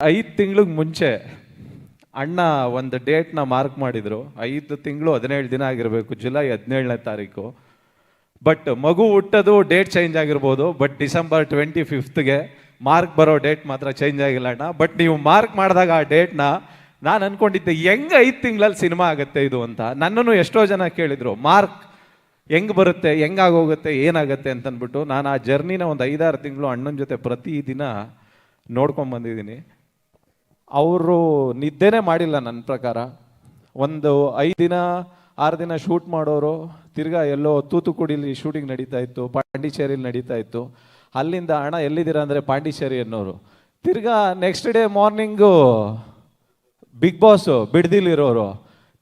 5 ತಿಂಗಳಿಗೆ ಮುಂಚೆ ಅಣ್ಣ ಒಂದು ಡೇಟ್ನ ಮಾರ್ಕ್ ಮಾಡಿದ್ರು. 5 ತಿಂಗಳು 17 ದಿನ ಆಗಿರಬೇಕು, ಜುಲೈ 17ನೇ ತಾರೀಕು. ಬಟ್ ಮಗು ಹುಟ್ಟೋದು ಡೇಟ್ ಚೇಂಜ್ ಆಗಿರ್ಬೋದು, ಬಟ್ ಡಿಸೆಂಬರ್ 25ಗೆ ಮಾರ್ಕ್ ಬರೋ ಡೇಟ್ ಮಾತ್ರ ಚೇಂಜ್ ಆಗಿಲ್ಲ ಅಣ್ಣ. ಬಟ್ ನೀವು ಮಾರ್ಕ್ ಮಾಡಿದಾಗ ಆ ಡೇಟ್ನ ನಾನು ಅನ್ಕೊಂಡಿದ್ದೆ ಹೆಂಗೆ 5 ತಿಂಗಳಲ್ಲಿ ಸಿನಿಮಾ ಆಗುತ್ತೆ ಇದು ಅಂತ. ನನ್ನನ್ನು ಎಷ್ಟೋ ಜನ ಕೇಳಿದ್ರು, ಮಾರ್ಕ್ ಹೆಂಗೆ ಬರುತ್ತೆ, ಹೆಂಗಾಗೋಗುತ್ತೆ, ಏನಾಗುತ್ತೆ ಅಂತಂದ್ಬಿಟ್ಟು. ನಾನು ಆ ಜರ್ನಿನ ಒಂದು 5-6 ತಿಂಗಳು ಅಣ್ಣನ ಜೊತೆ ಪ್ರತಿದಿನ ನೋಡ್ಕೊಂಬಂದಿದ್ದೀನಿ. ಅವರು ನಿದ್ದೆನೇ ಮಾಡಿಲ್ಲ ನನ್ನ ಪ್ರಕಾರ. ಒಂದು 5 ದಿನ 6 ದಿನ ಶೂಟ್ ಮಾಡೋರು, ತಿರ್ಗಾ ಎಲ್ಲೋ ತೂತುಕುಡಿಲಿ ಶೂಟಿಂಗ್ ನಡೀತಾ ಇತ್ತು, ಪಾಂಡಿಚೇರಿಲಿ ನಡೀತಾ ಇತ್ತು. ಅಲ್ಲಿಂದ ಅಣ್ಣ ಎಲ್ಲಿದ್ದೀರಾ ಅಂದರೆ ಪಾಂಡಿಚೇರಿ ಅನ್ನೋರು. ತಿರ್ಗಾ next day morning Big Boss ಬಿಡ್ದಿಲಿರೋರು.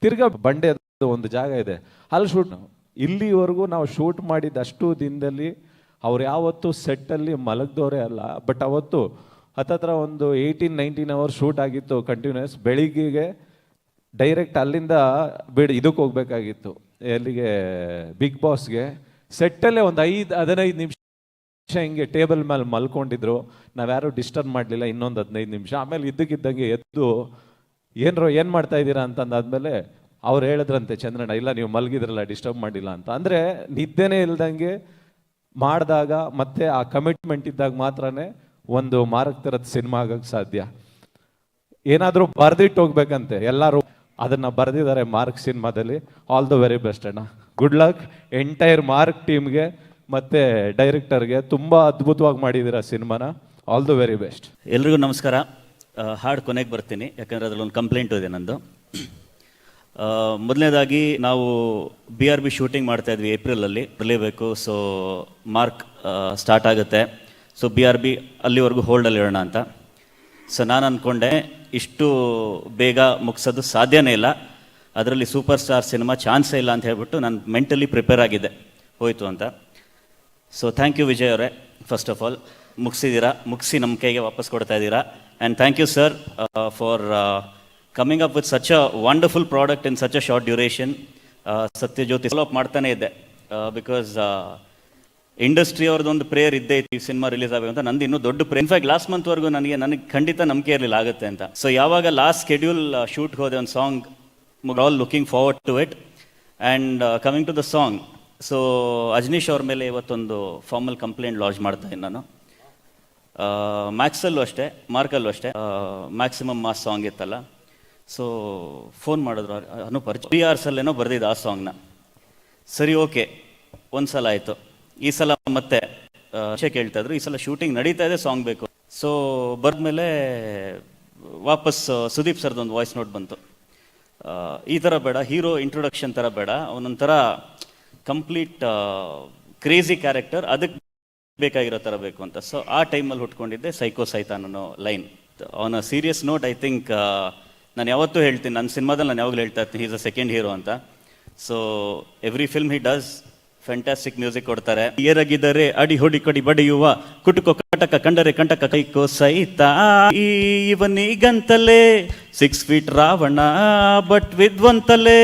ತಿರ್ಗಾ ಬಂಡೆ ಒಂದು ಜಾಗ ಇದೆ, ಅಲ್ಲಿ ಶೂಟ್. ಇಲ್ಲಿವರೆಗೂ ನಾವು ಶೂಟ್ ಮಾಡಿದ್ದಷ್ಟು ದಿನದಲ್ಲಿ ಅವ್ರು ಯಾವತ್ತೂ ಸೆಟ್ಟಲ್ಲಿ ಮಲಗ್ದವರೇ ಅಲ್ಲ. ಬಟ್ ಅವತ್ತು ಹತ್ತತ್ರ ಒಂದು 18-19 ಅವರ್ಸ್ ಶೂಟ್ ಆಗಿತ್ತು ಕಂಟಿನ್ಯೂಸ್. ಬೆಳಿಗ್ಗೆಗೆ ಡೈರೆಕ್ಟ್ ಅಲ್ಲಿಂದ ಇದಕ್ಕೆ ಹೋಗ್ಬೇಕಾಗಿತ್ತು, ಎಲ್ಲಿಗೆ, ಬಿಗ್ ಬಾಸ್ಗೆ. ಸೆಟ್ಟಲ್ಲೇ ಒಂದು 5-15 ನಿಮಿಷ ಹಿಂಗೆ ಟೇಬಲ್ ಮೇಲೆ ಮಲ್ಕೊಂಡಿದ್ರು. ನಾವ್ಯಾರು ಡಿಸ್ಟರ್ಬ್ ಮಾಡಲಿಲ್ಲ. ಇನ್ನೊಂದು 15 ನಿಮಿಷ ಆಮೇಲೆ ಇದ್ದಕ್ಕಿದ್ದಂಗೆ ಎದ್ದು ಏನು ಮಾಡ್ತಾ ಇದ್ದೀರಾ ಅಂತಂದಾದ್ಮೇಲೆ ಅವ್ರು ಹೇಳಿದ್ರಂತೆ, ಚಂದ್ರಣ್ಣ ಇಲ್ಲ ನೀವು ಮಲಗಿದ್ರಲ್ಲ, ಡಿಸ್ಟರ್ಬ್ ಮಾಡಿಲ್ಲ ಅಂತ. ಅಂದರೆ ನಿದ್ದೆನೇ ಇಲ್ದಂಗೆ ಮಾಡಿದಾಗ ಮತ್ತೆ ಆ ಕಮಿಟ್ಮೆಂಟ್ ಇದ್ದಾಗ ಮಾತ್ರನೇ ಒಂದು ಮಾರಕ್ ಥರದ ಸಿನಿಮಾ ಆಗಕ್ಕೆ ಸಾಧ್ಯ. ಏನಾದರೂ ಬರ್ದಿಟ್ಟು ಹೋಗ್ಬೇಕಂತೆ ಎಲ್ಲರೂ, ಅದನ್ನು ಬರೆದಿದ್ದಾರೆ ಮಾರ್ಕ್ ಸಿನಿಮಾದಲ್ಲಿ. ಆಲ್ ದ ವೆರಿ ಬೆಸ್ಟ್ ಅಣ್ಣ, ಗುಡ್ ಲಕ್ ಎಂಟೈರ್ ಮಾರ್ಕ್ ಟೀಮ್ಗೆ ಮತ್ತು ಡೈರೆಕ್ಟರ್ಗೆ. ತುಂಬ ಅದ್ಭುತವಾಗಿ ಮಾಡಿದ್ದೀರಾ ಸಿನಿಮಾನ. All the very best. ಎಲ್ರಿಗೂ ನಮಸ್ಕಾರ. ಹಾಡು ಕೊನೆಗೆ ಬರ್ತೀನಿ, ಯಾಕಂದರೆ ಅದರಲ್ಲಿ ಒಂದು ಕಂಪ್ಲೇಂಟು ಇದೆ ನಂದು. ಮೊದಲನೇದಾಗಿ ನಾವು BRB ಶೂಟಿಂಗ್ ಮಾಡ್ತಾ ಇದ್ವಿ ಏಪ್ರಿಲಲ್ಲಿ, ಬರಲೇಬೇಕು. ಸೊ ಮಾರ್ಕ್ ಸ್ಟಾರ್ಟ್ ಆಗುತ್ತೆ. ಸೊ BRB ಅಲ್ಲಿವರೆಗೂ ಹೋಲ್ಡಲ್ಲಿ ಇರೋಣ ಅಂತ. ಸೊ ನಾನು ಅಂದ್ಕೊಂಡೆ ಇಷ್ಟು ಬೇಗ ಮುಗಿಸೋದು ಸಾಧ್ಯನೇ ಇಲ್ಲ, ಅದರಲ್ಲಿ ಸೂಪರ್ ಸ್ಟಾರ್ ಸಿನಿಮಾ ಚಾನ್ಸೇ ಇಲ್ಲ ಅಂತ ಹೇಳ್ಬಿಟ್ಟು ನಾನು ಮೆಂಟಲಿ ಪ್ರಿಪೇರ್ ಆಗಿದ್ದೆ, ಹೋಯಿತು ಅಂತ. ಸೊ ಥ್ಯಾಂಕ್ ಯು ವಿಜಯ್ ಅವರೇ, ಫಸ್ಟ್ ಆಫ್ ಆಲ್ ಮುಗಿಸಿದ್ದೀರಾ, ಮುಗಿಸಿ ನಮ್ಮ ಕೈಗೆ ವಾಪಸ್ ಕೊಡ್ತಾ ಇದ್ದೀರಾ. And thank you sir for coming up with such a wonderful product in such a short duration. Satyajyoti follow up ಮಾಡ್ತಾನೆ ಇದ್ದೆ, ಬಿಕಾಸ್ ಇಂಡಸ್ಟ್ರಿ ಅವ್ರದ್ದೊಂದು ಪ್ರೇಯರ್ ಇದ್ದೇ ಇತ್ತು ಈ ಸಿನಿಮಾ ರಿಲೀಸ್ ಆಗಬೇಕು ಅಂತ. ನಂದು ಇನ್ನೂ ದೊಡ್ಡ ಪ್ರೇಯರ್. ಇನ್ಫ್ಯಾಕ್ಟ್ ಲಾಸ್ಟ್ ಮಂತ್ವರೆಗೂ ನನಗೆ ಖಂಡಿತ ನಂಬಿಕೆ ಇರಲಿಲ್ಲ ಆಗುತ್ತೆ ಅಂತ. ಸೊ ಯಾವಾಗ ಲಾಸ್ಟ್ ಸ್ಕೆಡ್ಯೂಲ್ ಶೂಟ್ಗೆ ಹೋದೆ, ಒಂದು song, all looking forward to it. And coming to the song, so Ajaneesh ಅವ್ರ ಮೇಲೆ ಇವತ್ತೊಂದು ಫಾರ್ಮಲ್ ಕಂಪ್ಲೇಂಟ್ ಲಾಂಚ್ ಮಾಡ್ತಾ ಇದ್ದೀನಿ ನಾನು. ಮ್ಯಾಕ್ಸಲ್ಲೂ ಅಷ್ಟೇ, ಮಾರ್ಕಲ್ಲೂ ಅಷ್ಟೇ, ಮ್ಯಾಕ್ಸಿಮಮ್ ಮಾಸ್ ಸಾಂಗ್ ಇತ್ತಲ್ಲ. ಸೊ ಫೋನ್ ಮಾಡಿದ್ರು, ಪರಿಚಯ PRs ಅಲ್ಲೇನೋ ಬರೆದಿದ್ದು ಆ ಸಾಂಗ್ನ. ಸರಿ, ಓಕೆ, ಒಂದು ಸಲ ಆಯಿತು. ಈ ಸಲ ಮತ್ತೆ ಕೇಳ್ತಾ ಇದ್ರು, ಈ ಸಲ ಶೂಟಿಂಗ್ ನಡೀತಾ ಇದೆ, ಸಾಂಗ್ ಬೇಕು. ಸೊ ಬರೆದ್ಮೇಲೆ ವಾಪಸ್ ಸುದೀಪ್ ಸರ್ದೊಂದು ವಾಯ್ಸ್ ನೋಟ್ ಬಂತು. ಈ ಥರ ಬೇಡ, ಹೀರೋ ಇಂಟ್ರೊಡಕ್ಷನ್ ಥರ ಬೇಡ, ಅವನೊಂಥರ ಕಂಪ್ಲೀಟ್ ಕ್ರೇಜಿ ಕ್ಯಾರೆಕ್ಟರ್, ಅದಕ್ಕೆ ಬೇಕಾಗಿರೋ ಥರ ಬೇಕು ಅಂತ. ಸೊ ಆ ಟೈಮಲ್ಲಿ ಹುಟ್ಕೊಂಡಿದ್ದೆ ಸೈಕೋ ಸೈತಾನ್ ಅನ್ನೋ ಲೈನ್. ಅವನ ಸೀರಿಯಸ್ ನೋಟ್, ಐ ಥಿಂಕ್ ನಾನು ಯಾವತ್ತೂ ಹೇಳ್ತೀನಿ, ನನ್ನ ಸಿನಿಮಾದಲ್ಲಿ ನಾನು ಯಾವಾಗಲೂ ಹೇಳ್ತಾ ಇರ್ತೀನಿ, ಈಸ್ ಅ ಸೆಕೆಂಡ್ ಹೀರೋ ಅಂತ. So every film he does fantastic music ಕೊಡ್ತಾರೆ. ಏರಾಗಿದ್ದಾರೆ ಅಡಿ ಹೊಡಿ ಕಡಿ ಬಡಿಯುವ, ಕುಟುಕೋ ಕಟಕ ಕಂಡರೆ ಕಂಟಕ ಕೈಕೋ ಸೈತ, ಇವನಿಗಂತಲೇ 6 ಫೀಟ್ ರಾವಣ ಬಟ್ ವಿದ್ವಂತಲೇ.